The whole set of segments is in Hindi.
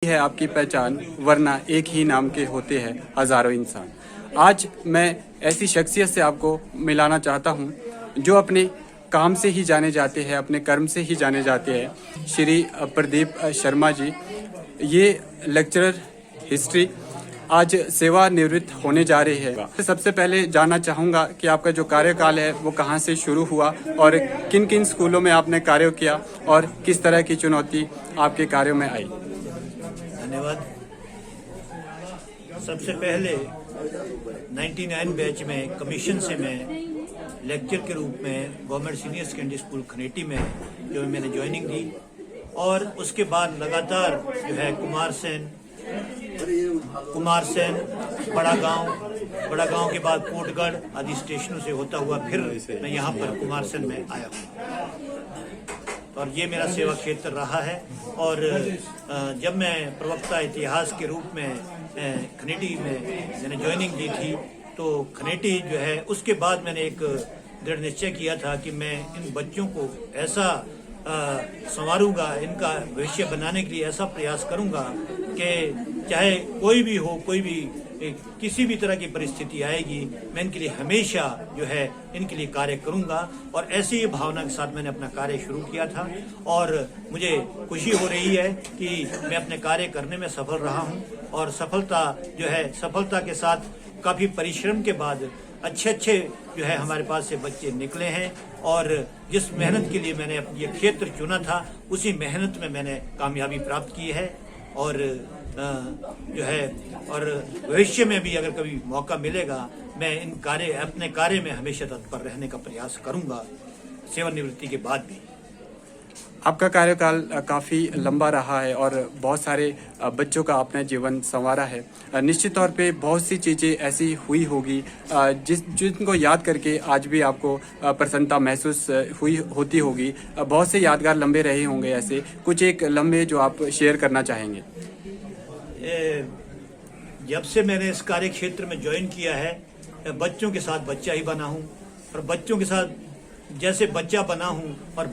है आपकी पहचान, वरना एक ही नाम के होते हैं हजारों इंसान। आज मैं ऐसी शख्सियत से आपको मिलाना चाहता हूं जो अपने काम से ही जाने जाते हैं, अपने कर्म से ही जाने जाते हैं। श्री प्रदीप शर्मा जी, ये लेक्चरर हिस्ट्री आज सेवानिवृत्त होने जा रहे हैं। सबसे पहले जानना चाहूँगा कि आपका जो कार्यकाल है वो कहाँ से शुरू हुआ और किन किन स्कूलों में आपने कार्य किया और किस तरह की चुनौती आपके कार्यों में आई। धन्यवाद। सबसे पहले 99 बैच में कमीशन से मैं लेक्चर के रूप में government senior secondary school Khaneti में जो मैंने ज्वाइनिंग दी और उसके बाद लगातार जो है कुमार सेन बड़ा गांव के बाद कोटगढ़ आदि स्टेशनों से होता हुआ फिर मैं यहाँ पर कुमार सेन में आया हूँ और ये मेरा सेवा क्षेत्र रहा है। और जब मैं प्रवक्ता इतिहास के रूप में खनेटी में मैंने ज्वाइनिंग दी थी तो खनेटी जो है उसके बाद मैंने एक दृढ़ निश्चय किया था कि मैं इन बच्चों को ऐसा संवारूंगा, इनका भविष्य बनाने के लिए ऐसा प्रयास करूंगा कि चाहे कोई भी हो, कोई भी किसी भी तरह की परिस्थिति आएगी, मैं इनके लिए हमेशा जो है इनके लिए कार्य करूंगा। और ऐसी भावना के साथ मैंने अपना कार्य शुरू किया था और मुझे खुशी हो रही है कि मैं अपने कार्य करने में सफल रहा हूं और सफलता के साथ काफ़ी परिश्रम के बाद अच्छे जो है हमारे पास से बच्चे निकले हैं और जिस मेहनत के लिए मैंने ये क्षेत्र चुना था उसी मेहनत में मैंने कामयाबी प्राप्त की है। और जो है और भविष्य में भी अगर कभी मौका मिलेगा मैं अपने कार्य में हमेशा तत्पर रहने का प्रयास करूंगा, सेवानिवृत्ति के बाद भी। आपका कार्यकाल काफ़ी लंबा रहा है और बहुत सारे बच्चों का अपना जीवन संवारा है। निश्चित तौर पे बहुत सी चीज़ें ऐसी हुई होगी जिनको याद करके आज भी आपको प्रसन्नता महसूस होती होगी। बहुत से यादगार लम्हे रहे होंगे, ऐसे कुछ एक लम्हे जो आप शेयर करना चाहेंगे। जब से मैंने इस कार्य क्षेत्र में ज्वाइन किया है बच्चों के साथ बच्चा ही बना हूँ और बच्चों के साथ जैसे बच्चा बना हूँ और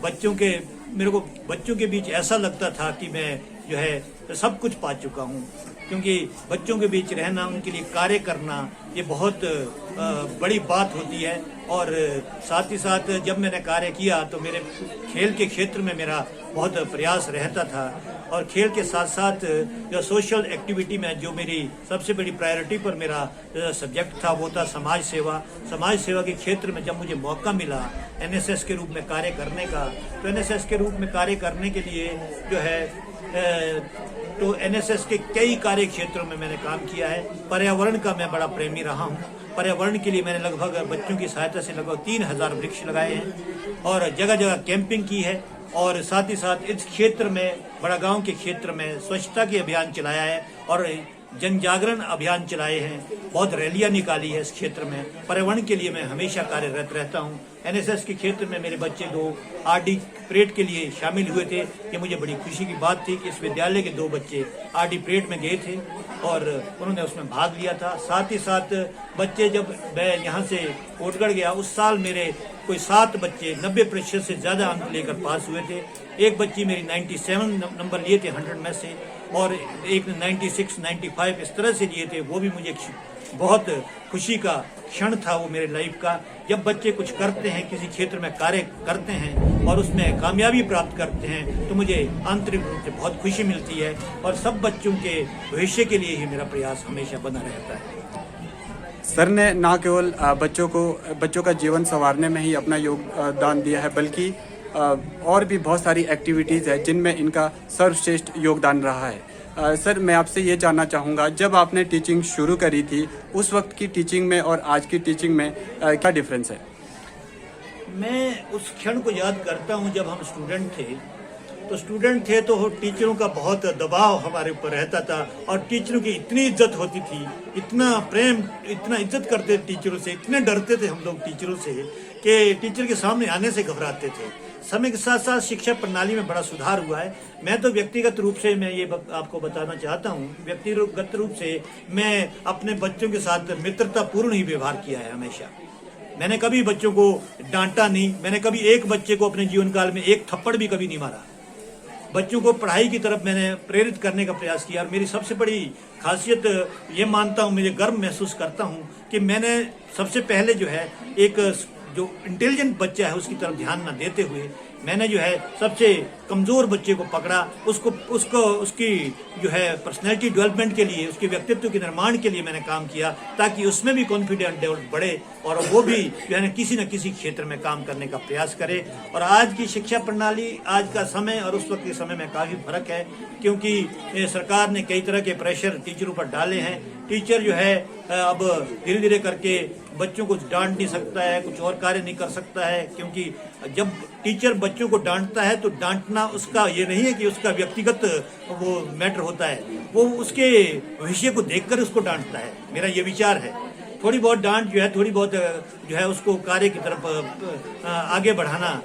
मेरे को बच्चों के बीच ऐसा लगता था कि मैं जो है सब कुछ पा चुका हूँ, क्योंकि बच्चों के बीच रहना, उनके लिए कार्य करना ये बहुत बड़ी बात होती है। और साथ ही साथ जब मैंने कार्य किया तो मेरे खेल के क्षेत्र में मेरा बहुत प्रयास रहता था और खेल के साथ साथ जो सोशल एक्टिविटी में जो मेरी सबसे बड़ी प्रायोरिटी पर मेरा सब्जेक्ट था वो था समाज सेवा। समाज सेवा के क्षेत्र में जब मुझे मौका मिला एनएसएस के रूप में कार्य करने का तो एनएसएस के रूप में कार्य करने के लिए जो है तो एनएसएस के कई कार्य क्षेत्रों में मैंने काम किया है। पर्यावरण का मैं बड़ा प्रेमी रहा हूँ। पर्यावरण के लिए मैंने लगभग बच्चों की सहायता से लगभग 3000 वृक्ष लगाए हैं और जगह जगह कैंपिंग की है और साथ ही साथ इस क्षेत्र में बड़ा गांव के क्षेत्र में स्वच्छता के अभियान चलाया है और जन जागरण अभियान चलाए हैं, बहुत रैलियां निकाली है इस क्षेत्र में। पर्यावरण के लिए मैं हमेशा कार्यरत रहता हूं। एनएसएस के क्षेत्र में मेरे बच्चे 2 आरडी परेड के लिए शामिल हुए थे। ये मुझे बड़ी खुशी की बात थी कि इस विद्यालय के 2 बच्चे आरडी परेड में गए थे और उन्होंने उसमें भाग लिया था। साथ ही साथ बच्चे, जब मैं यहाँ से कोटगढ़ गया उस साल मेरे कोई 7 बच्चे 90% से ज़्यादा अंक लेकर पास हुए थे। एक बच्ची मेरी 97 नंबर लिए थे 100 में से और एक 96, 95 इस तरह से लिए थे। वो भी मुझे बहुत खुशी का क्षण था वो मेरे लाइफ का। जब बच्चे कुछ करते हैं, किसी क्षेत्र में कार्य करते हैं और उसमें कामयाबी प्राप्त करते हैं तो मुझे आंतरिक रूप से बहुत खुशी मिलती है और सब बच्चों के भविष्य के लिए ही मेरा प्रयास हमेशा बना रहता है। सर ने न केवल बच्चों का जीवन संवारने में ही अपना योगदान दिया है, बल्कि और भी बहुत सारी एक्टिविटीज़ है जिनमें इनका सर्वश्रेष्ठ योगदान रहा है। सर, मैं आपसे ये जानना चाहूँगा, जब आपने टीचिंग शुरू करी थी उस वक्त की टीचिंग में और आज की टीचिंग में क्या डिफरेंस है? मैं उस क्षण को याद करता हूँ जब हम स्टूडेंट थे तो टीचरों का बहुत दबाव हमारे ऊपर रहता था और टीचरों की इतनी इज्जत होती थी, इतना प्रेम, इतना इज्जत करते टीचरों से, इतने डरते थे हम लोग टीचरों से कि टीचर के सामने आने से घबराते थे। समय के साथ साथ शिक्षा प्रणाली में बड़ा सुधार हुआ है। मैं तो व्यक्तिगत रूप से मैं ये आपको बताना चाहता हूँ, व्यक्तिगत रूप से मैं अपने बच्चों के साथ मित्रतापूर्ण ही व्यवहार किया है हमेशा। मैंने कभी बच्चों को डांटा नहीं, मैंने कभी एक बच्चे को अपने जीवन काल में एक थप्पड़ भी कभी नहीं मारा। बच्चों को पढ़ाई की तरफ मैंने प्रेरित करने का प्रयास किया। और मेरी सबसे बड़ी खासियत ये मानता हूँ, मुझे गर्व महसूस करता हूँ कि मैंने सबसे पहले जो है एक जो इंटेलिजेंट बच्चा है उसकी तरफ ध्यान न देते हुए मैंने जो है सबसे कमज़ोर बच्चे को पकड़ा, उसको उसकी जो है पर्सनैलिटी डेवलपमेंट के लिए, उसके व्यक्तित्व के निर्माण के लिए मैंने काम किया, ताकि उसमें भी कॉन्फिडेंस डेवलप बढ़े और वो भी जो है ना किसी क्षेत्र में काम करने का प्रयास करे। और आज की शिक्षा प्रणाली, आज का समय और उस वक्त के समय में काफ़ी फर्क है, क्योंकि सरकार ने कई तरह के प्रेशर टीचरों पर डाले हैं। टीचर जो है अब धीरे धीरे करके बच्चों को डांट नहीं सकता है, कुछ और कार्य नहीं कर सकता है, क्योंकि जब टीचर बच्चों को डांटता है तो डांटना उसका ये नहीं है कि उसका व्यक्तिगत वो मैटर होता है, वो उसके विषय को देखकर उसको डांटता है। मेरा ये विचार है। थोड़ी बहुत डांट जो है, थोड़ी बहुत जो है उसको कार्य की तरफ आगे बढ़ाना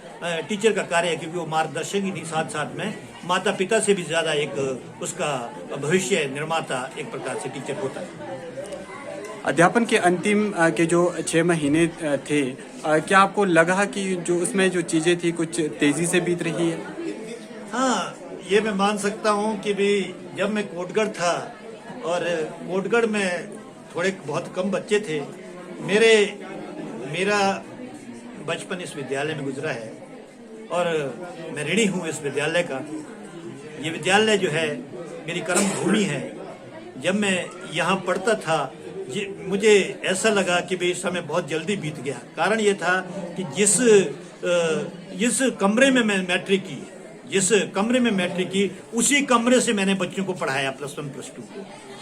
टीचर का कार्य है, क्योंकि वो मार्गदर्शक ही नहीं, साथ साथ में माता पिता से भी ज्यादा एक उसका भविष्य निर्माता एक प्रकार से टीचर होता है। अध्यापन के अंतिम के जो 6 महीने थे, क्या आपको लगा कि जो उसमें जो चीज़ें थी कुछ तेज़ी से बीत रही है? हाँ, ये मैं मान सकता हूँ कि भी जब मैं कोटगढ़ था और कोटगढ़ में थोड़े बहुत कम बच्चे थे, मेरा बचपन इस विद्यालय में गुजरा है और मैं ऋणी हूँ इस विद्यालय का। ये विद्यालय जो है मेरी कर्म भूमि है। जब मैं यहाँ पढ़ता था मुझे ऐसा लगा कि भाई समय बहुत जल्दी बीत गया। कारण ये था कि जिस कमरे में मैं मैट्रिक की, उसी कमरे से मैंने बच्चों को पढ़ाया प्लस 1 प्लस 2,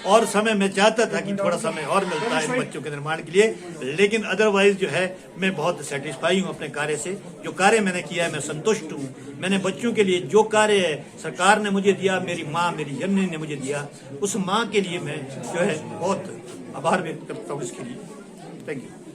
और समय मैं चाहता था कि थोड़ा समय और मिलता है इन बच्चों के निर्माण के लिए, लेकिन अदरवाइज जो है मैं बहुत सेटिस्फाई हूँ अपने कार्य से। जो कार्य मैंने किया है मैं संतुष्ट हूँ। मैंने बच्चों के लिए जो कार्य सरकार ने मुझे दिया, मेरी माँ, मेरी जननी ने मुझे दिया, उस माँ के लिए मैं जो है बहुत आभार व्यक्त करता हूँ इसके लिए। Thank you.